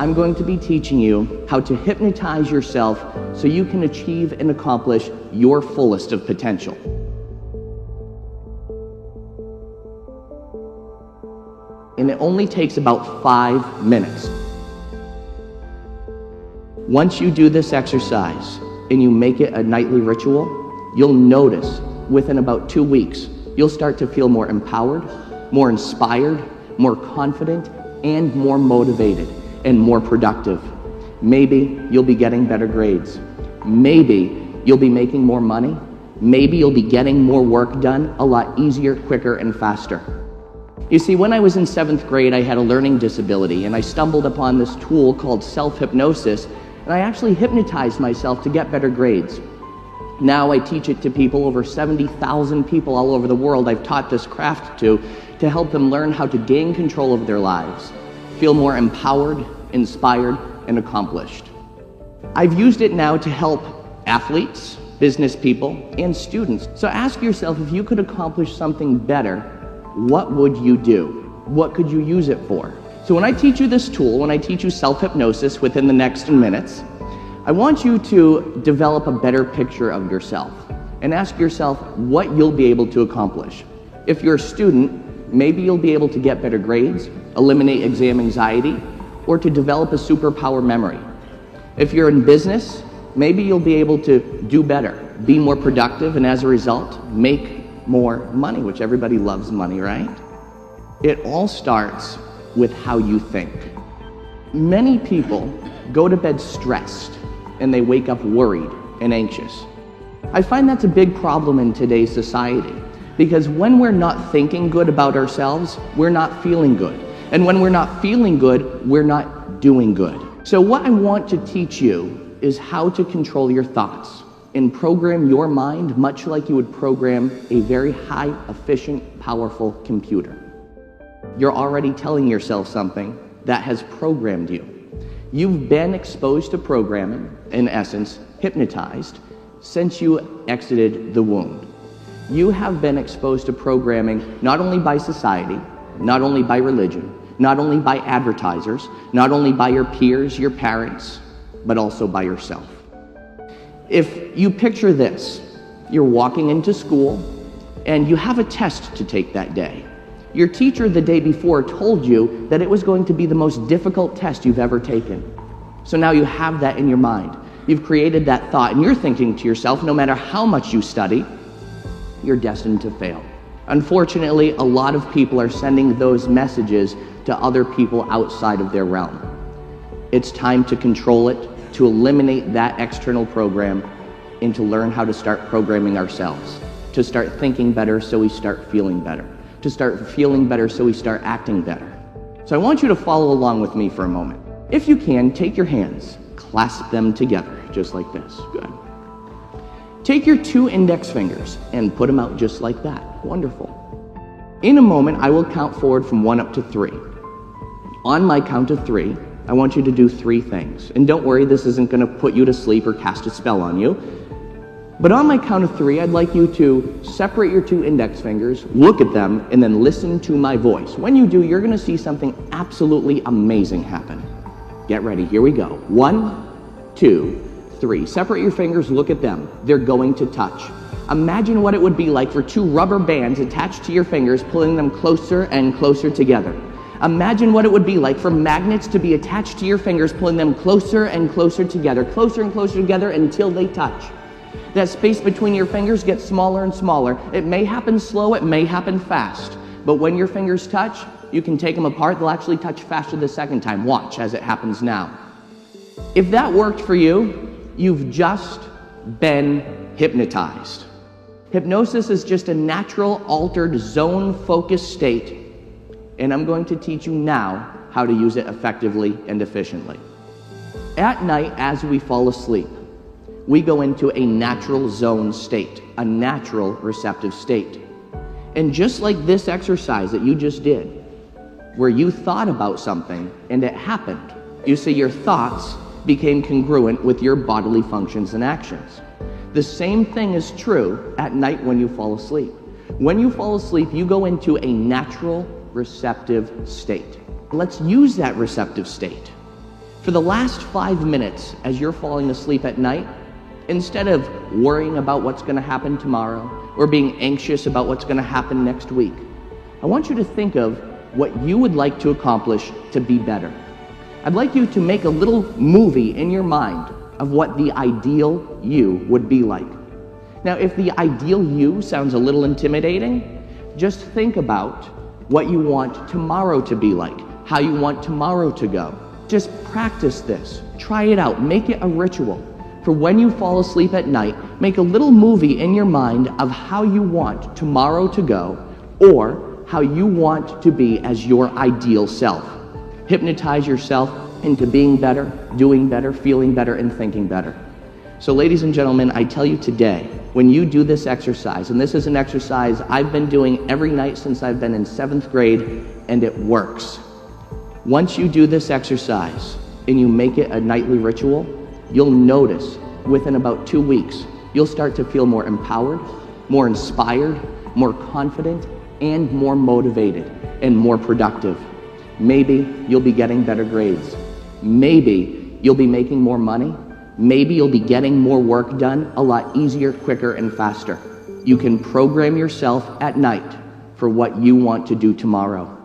I'm going to be teaching you how to hypnotize yourself so you can achieve and accomplish your fullest of potential. And it only takes about 5 minutes. Once you do this exercise and you make it a nightly ritual, you'll notice within about 2 weeks, you'll start to feel more empowered, more inspired, more confident, and more motivated and more productive. Maybe you'll be getting better grades. Maybe you'll be making more money. Maybe you'll be getting more work done a lot easier, quicker, and faster. You see, when I was in 7th grade, I had a learning disability, and I stumbled upon this tool called self-hypnosis, and I actually hypnotized myself to get better grades. Now I teach it to people, over 70,000 people all over the world I've taught this craft to help them learn how to gain control of their lives, feel more empowered, inspired, and accomplished. I've used it now to help athletes, business people, and students. So ask yourself, if you could accomplish something better, what would you do? What could you use it for? So when I teach you this tool, when I teach you self-hypnosis within the next minutes, I want you to develop a better picture of yourself and ask yourself what you'll be able to accomplish. If you're a student, maybe you'll be able to get better grades, eliminate exam anxiety, or to develop a superpower memory. If you're in business, maybe you'll be able to do better, be more productive, and as a result, make more money, which everybody loves money, right? It all starts with how you think. Many people go to bed stressed and they wake up worried and anxious. I find that's a big problem in today's society, because when we're not thinking good about ourselves, we're not feeling good. And when we're not feeling good, we're not doing good. So what I want to teach you is how to control your thoughts and program your mind much like you would program a very high, efficient, powerful computer. You're already telling yourself something that has programmed you. You've been exposed to programming, in essence, hypnotized, since you exited the womb. You have been exposed to programming not only by society, not only by religion, not only by advertisers, not only by your peers, your parents, but also by yourself. If you picture this, you're walking into school and you have a test to take that day. Your teacher the day before told you that it was going to be the most difficult test you've ever taken. So now you have that in your mind. You've created that thought and you're thinking to yourself, no matter how much you study, you're destined to fail. Unfortunately, a lot of people are sending those messages to other people outside of their realm. It's time to control it, to eliminate that external program, and to learn how to start programming ourselves, to start thinking better so we start feeling better, to start feeling better so we start acting better. So I want you to follow along with me for a moment. If you can, take your hands, clasp them together, just like this. Good. Take your 2 index fingers and put them out just like that. Wonderful. In a moment, I will count forward from 1 up to 3. On my count of 3, I want you to do 3 things. And don't worry, this isn't going to put you to sleep or cast a spell on you. But on my count of 3, I'd like you to separate your 2 index fingers, look at them, and then listen to my voice. When you do, you're going to see something absolutely amazing happen. Get ready. Here we go. 1, 2, 3. Separate your fingers, look at them. They're going to touch. Imagine what it would be like for 2 rubber bands attached to your fingers, pulling them closer and closer together. Imagine what it would be like for magnets to be attached to your fingers, pulling them closer and closer together until they touch. That space between your fingers gets smaller and smaller. It may happen slow, it may happen fast, but when your fingers touch, you can take them apart. They'll actually touch faster the second time. Watch as it happens now. If that worked for you, you've just been hypnotized. Hypnosis is just a natural, altered, zone-focused state, and I'm going to teach you now how to use it effectively and efficiently. At night, as we fall asleep, we go into a natural zone state, a natural receptive state. And just like this exercise that you just did, where you thought about something and it happened, you see, your thoughts became congruent with your bodily functions and actions. The same thing is true at night when you fall asleep. When you fall asleep, you go into a natural receptive state. Let's use that receptive state. For the last 5 minutes as you're falling asleep at night, instead of worrying about what's going to happen tomorrow or being anxious about what's going to happen next week, I want you to think of what you would like to accomplish to be better. I'd like you to make a little movie in your mind of what the ideal you would be like. Now, if the ideal you sounds a little intimidating, just think about what you want tomorrow to be like, how you want tomorrow to go. Just practice this. Try it out. Make it a ritual. For when you fall asleep at night, make a little movie in your mind of how you want tomorrow to go or how you want to be as your ideal self. Hypnotize yourself into being better, doing better, feeling better, and thinking better. So ladies and gentlemen, I tell you today, when you do this exercise, and this is an exercise I've been doing every night since I've been in 7th grade, and it works. Once you do this exercise and you make it a nightly ritual, you'll notice within about 2 weeks, you'll start to feel more empowered, more inspired, more confident, and more motivated and more productive. Maybe you'll be getting better grades. Maybe you'll be making more money. Maybe you'll be getting more work done a lot easier, quicker, and faster. You can program yourself at night for what you want to do tomorrow.